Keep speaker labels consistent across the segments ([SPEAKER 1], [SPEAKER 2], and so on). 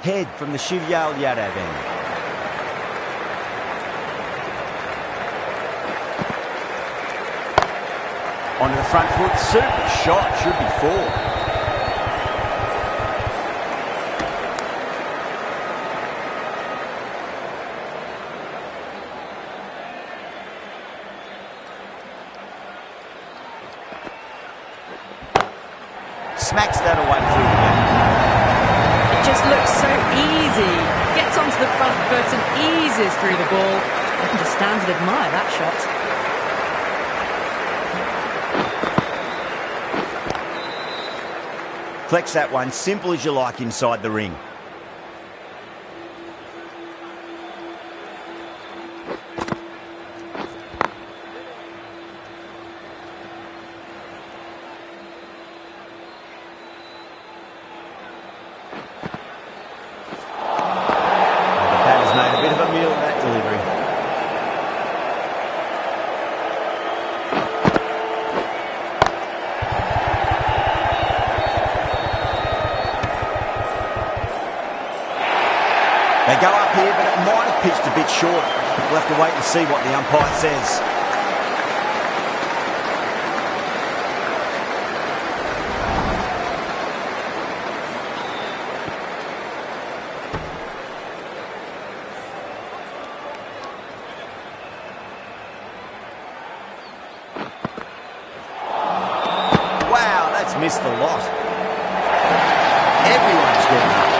[SPEAKER 1] Head from the Shivyal Yadav end. Onto the front foot, super shot, should be 4. Smacks that away through the gap.
[SPEAKER 2] It just looks so easy. Gets onto the front foot and eases through the ball. I can just stand and admire that shot.
[SPEAKER 1] Flex that one, simple as you like inside the ring. They go up here, but it might have pitched a bit short. We'll have to wait and see what the umpire says. Wow, that's missed the lot. Everyone's getting up.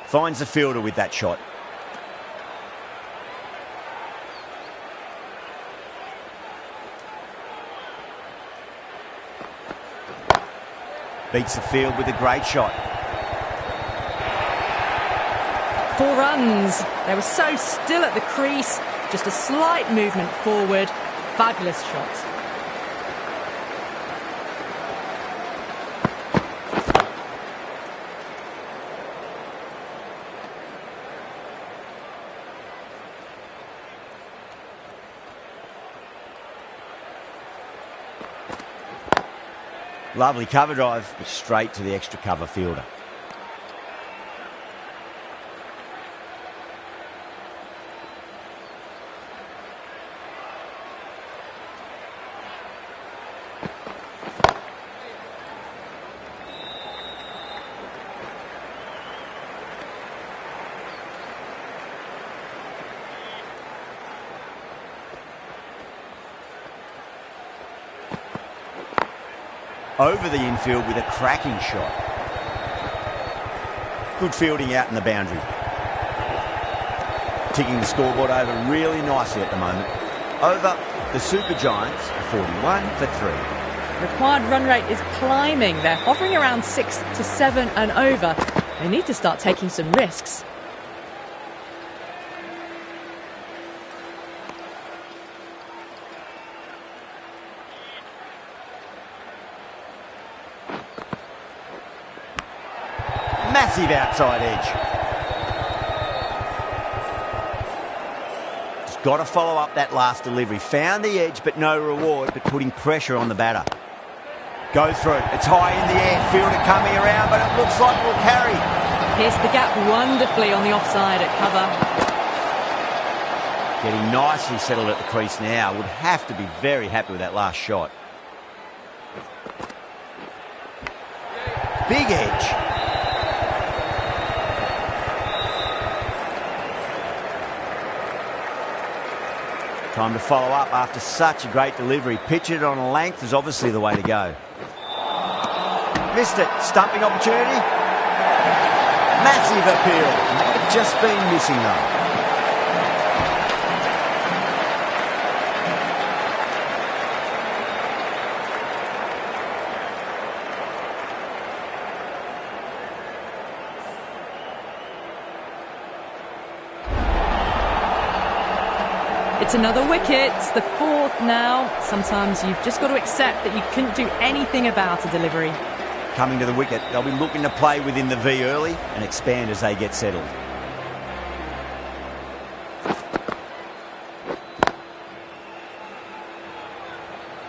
[SPEAKER 1] Finds the fielder with that shot. Beats the field with a great shot.
[SPEAKER 2] 4 runs. They were so still at the crease. Just a slight movement forward. Fabulous shot.
[SPEAKER 1] Lovely cover drive, but straight to the extra cover fielder. Over the infield with a cracking shot. Good fielding out in the boundary. Ticking the scoreboard over really nicely at the moment. Over, the Super Giants are 41 for 3.
[SPEAKER 2] Required run rate is climbing. They're hovering around 6 to 7 and over. They need to start taking some risks.
[SPEAKER 1] Massive outside edge. Just got to follow up that last delivery. Found the edge, but no reward, but putting pressure on the batter. Go through. It's high in the air. Fielder coming around, but it looks like we'll carry.
[SPEAKER 2] Pierced the gap wonderfully on the offside at cover.
[SPEAKER 1] Getting nicely settled at the crease now. Would have to be very happy with that last shot. Big edge. Time to follow up after such a great delivery. Pitch it on a length is obviously the way to go. Missed it. Stumping opportunity. Massive appeal. just been missing though.
[SPEAKER 2] It's another wicket, it's the fourth now. Sometimes you've just got to accept that you couldn't do anything about a delivery.
[SPEAKER 1] Coming to the wicket, they'll be looking to play within the V early and expand as they get settled.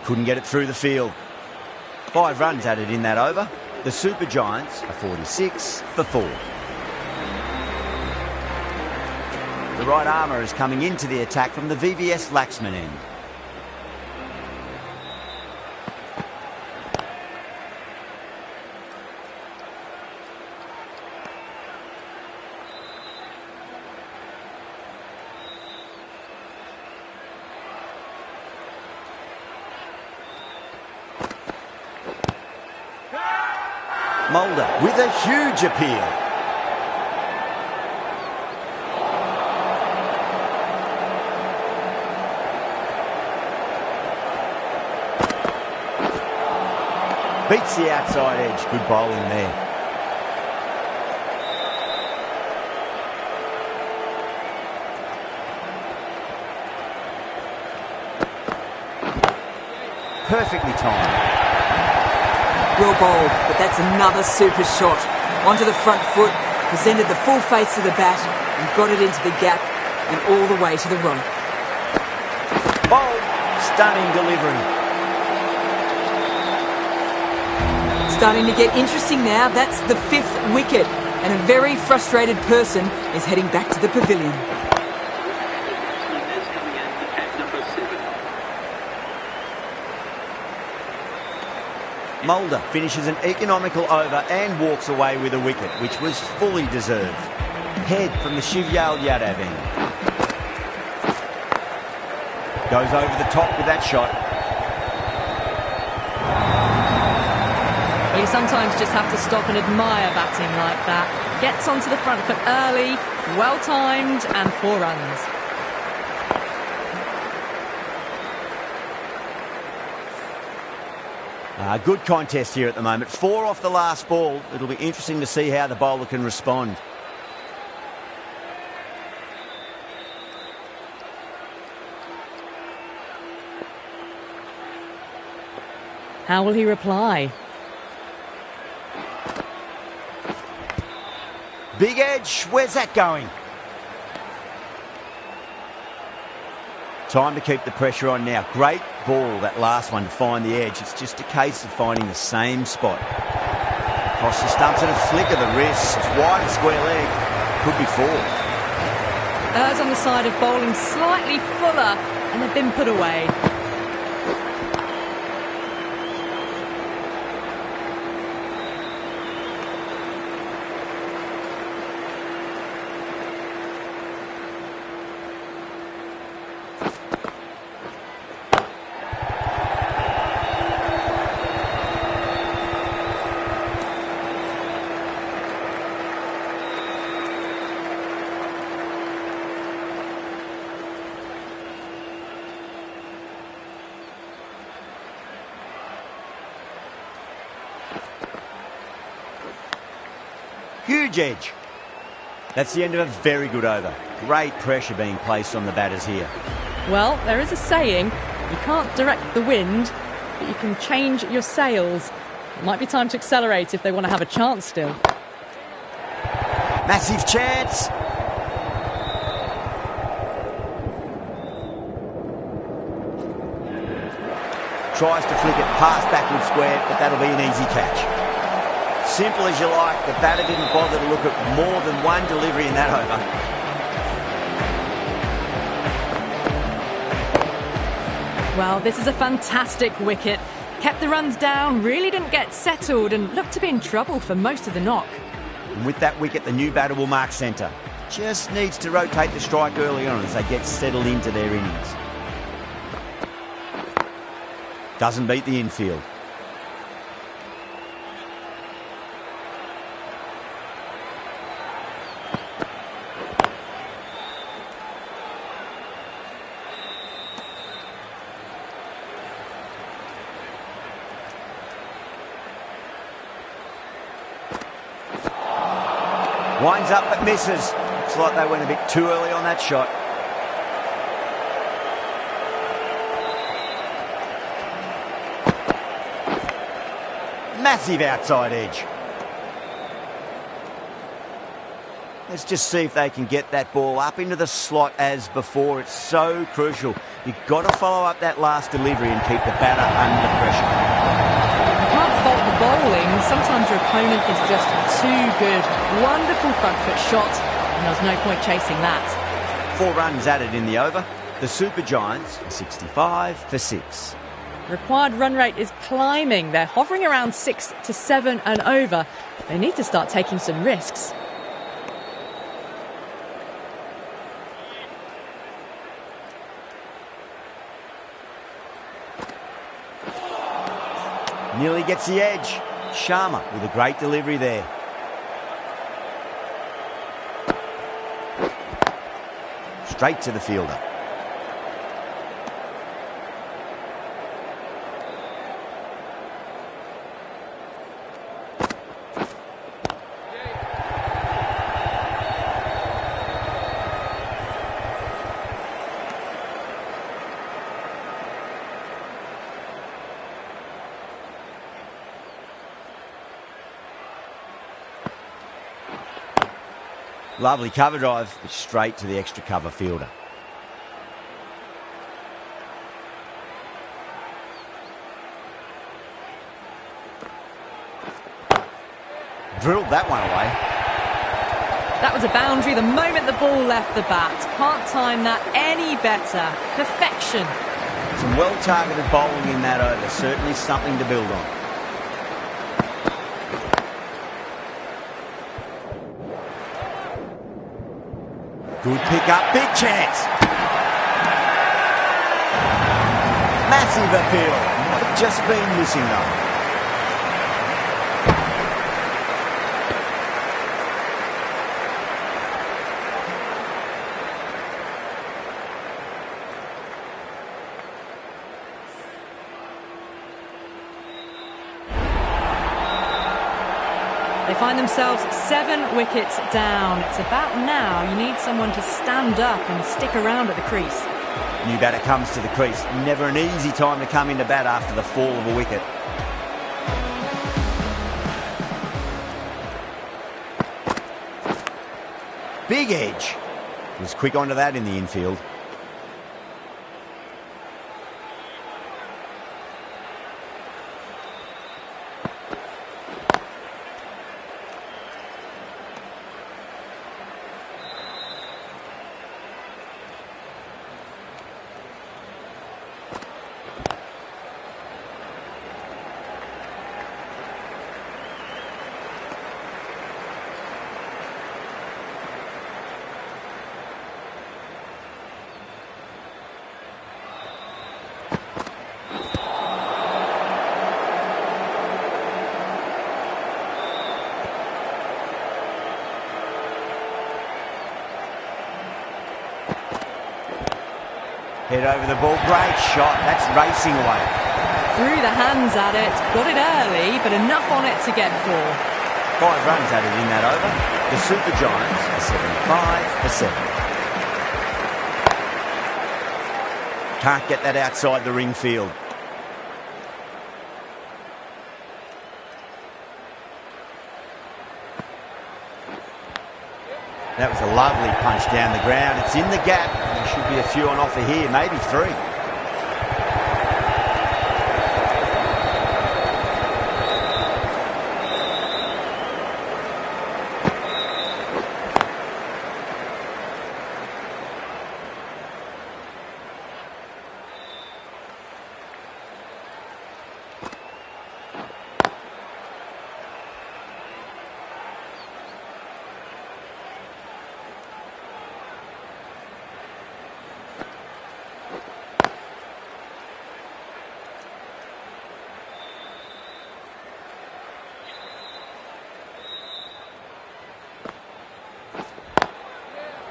[SPEAKER 1] Couldn't get it through the field. 5 runs added in that over. The Super Giants are 46 for 4. The right armour is coming into the attack from the VVS Laxman end. Mulder with a huge appeal. Beats the outside edge. Good bowling there. Perfectly timed.
[SPEAKER 3] Well bowled, but that's another super shot. Onto the front foot, presented the full face of the bat and got it into the gap and all the way to the right.
[SPEAKER 1] Bowled. Stunning delivery.
[SPEAKER 3] Starting to get interesting now. That's the 5th wicket, and a very frustrated person is heading back to the pavilion.
[SPEAKER 1] Mulder finishes an economical over and walks away with a wicket, which was fully deserved. Head from the Shivyal Yadav end. Goes over the top with that shot.
[SPEAKER 2] You sometimes just have to stop and admire batting like that. Gets onto the front foot early, well timed, and 4 runs.
[SPEAKER 1] Good contest here at the moment. 4 off the last ball. It'll be interesting to see how the bowler can respond.
[SPEAKER 2] How will he reply?
[SPEAKER 1] Big edge. Where's that going? Time to keep the pressure on now. Great ball, that last one, to find the edge. It's just a case of finding the same spot. Across the stumps and a flick of the wrist. It's wide and square leg. Could be 4.
[SPEAKER 2] Errs on the side of bowling slightly fuller, and they've been put away.
[SPEAKER 1] Huge edge. That's the end of a very good over. Great pressure being placed on the batters here.
[SPEAKER 2] Well, there is a saying, you can't direct the wind, but you can change your sails. It might be time to accelerate if they want to have a chance still.
[SPEAKER 1] Massive chance. Tries to flick it past backward square, but that'll be an easy catch. Simple as you like, the batter didn't bother to look at more than one delivery in that over.
[SPEAKER 2] Well, this is a fantastic wicket. Kept the runs down, really didn't get settled and looked to be in trouble for most of the knock.
[SPEAKER 1] And with that wicket, the new batter will mark centre. Just needs to rotate the strike early on as they get settled into their innings. Doesn't beat the infield. Winds up but misses. Looks like they went a bit too early on that shot. Massive outside edge. Let's just see if they can get that ball up into the slot as before. It's so crucial. You've got to follow up that last delivery and keep the batter under pressure.
[SPEAKER 2] You can't fault the bowling. Sometimes your opponent is just too good. Wonderful front foot shot, and there's no point chasing that.
[SPEAKER 1] 4 runs added in the over. The Super Giants are 65 for 6.
[SPEAKER 2] Required run rate is climbing. They're hovering around 6 to 7 and over. They need to start taking some risks.
[SPEAKER 1] Nearly gets the edge. Sharma with a great delivery there. Straight to the fielder. Lovely cover drive, but straight to the extra cover fielder. Drilled that one away.
[SPEAKER 2] That was a boundary the moment the ball left the bat. Can't time that any better. Perfection.
[SPEAKER 1] Some well-targeted bowling in that over. Certainly something to build on. Good pick up, big chance. Massive appeal. Might have just been missing though.
[SPEAKER 2] They find themselves 7 wickets down. It's about now you need someone to stand up and stick around at the crease.
[SPEAKER 1] New batter comes to the crease. Never an easy time to come into bat after the fall of a wicket. Big edge. Was quick onto that in the infield. Head over the ball, great shot, that's racing away.
[SPEAKER 2] Threw the hands at it, got it early, but enough on it to get 4.
[SPEAKER 1] 5 runs added in that over. The Super Giants are 75 for 7. Can't get that outside the ring field. That was a lovely punch down the ground. It's in the gap. There should be a few on offer here, maybe 3.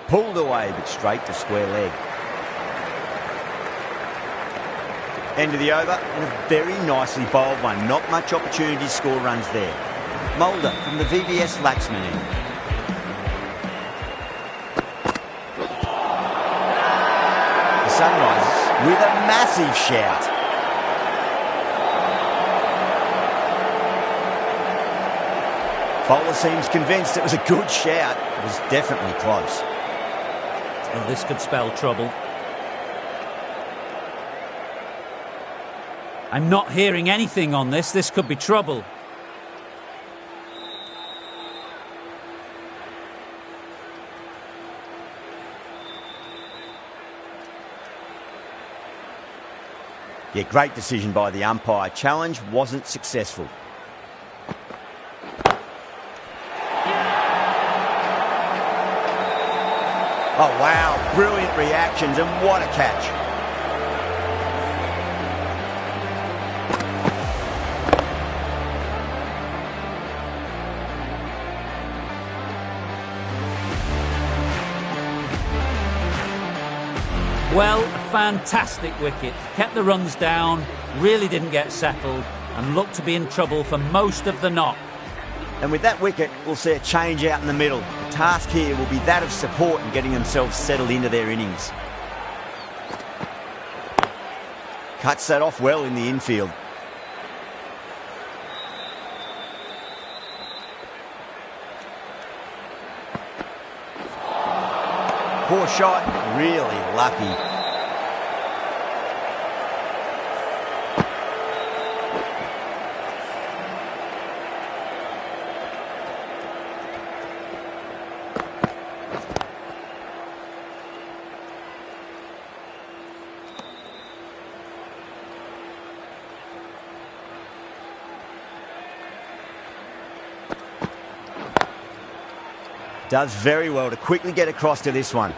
[SPEAKER 1] Pulled away, but straight to square leg. End of the over, and a very nicely bowled one. Not much opportunity to score runs there. Mulder from the VVS Laxman end. with a massive shout. Bowler seems convinced it was a good shout. It was definitely close.
[SPEAKER 4] Well, this could spell trouble. I'm not hearing anything on this. This could be trouble.
[SPEAKER 1] Yeah, great decision by the umpire. Challenge wasn't successful. Oh, wow. Brilliant reactions, and what a catch.
[SPEAKER 4] Well, a fantastic wicket. Kept the runs down, really didn't get settled, and looked to be in trouble for most of the knock.
[SPEAKER 1] And with that wicket, we'll see a change out in the middle. The task here will be that of support and getting themselves settled into their innings. Cuts that off well in the infield. Poor shot, really lucky. Does very well to quickly get across to this one.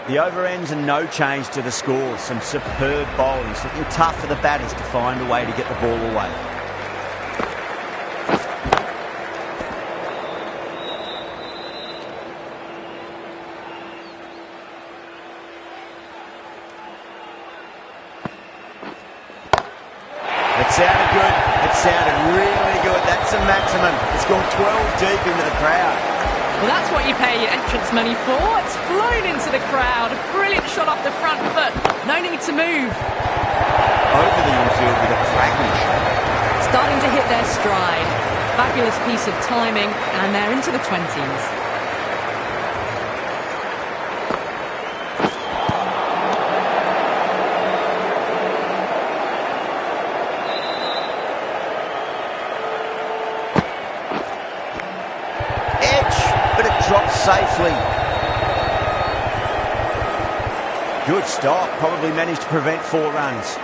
[SPEAKER 1] The over ends and no change to the scores. Some superb bowling. It's looking tough for the batters to find a way to get the ball away. It sounded good. It sounded really good. That's a maximum. It's gone 12 deep into the crowd.
[SPEAKER 2] Well, that's what you pay your entrance money for. It's flown into the crowd. A brilliant shot off the front foot. No need to move.
[SPEAKER 1] Over the infield with a cracking shot.
[SPEAKER 2] Starting to hit their stride. Fabulous piece of timing, and they're into the 20s.
[SPEAKER 1] Dropped safely. Good stop. Probably managed to prevent 4 runs.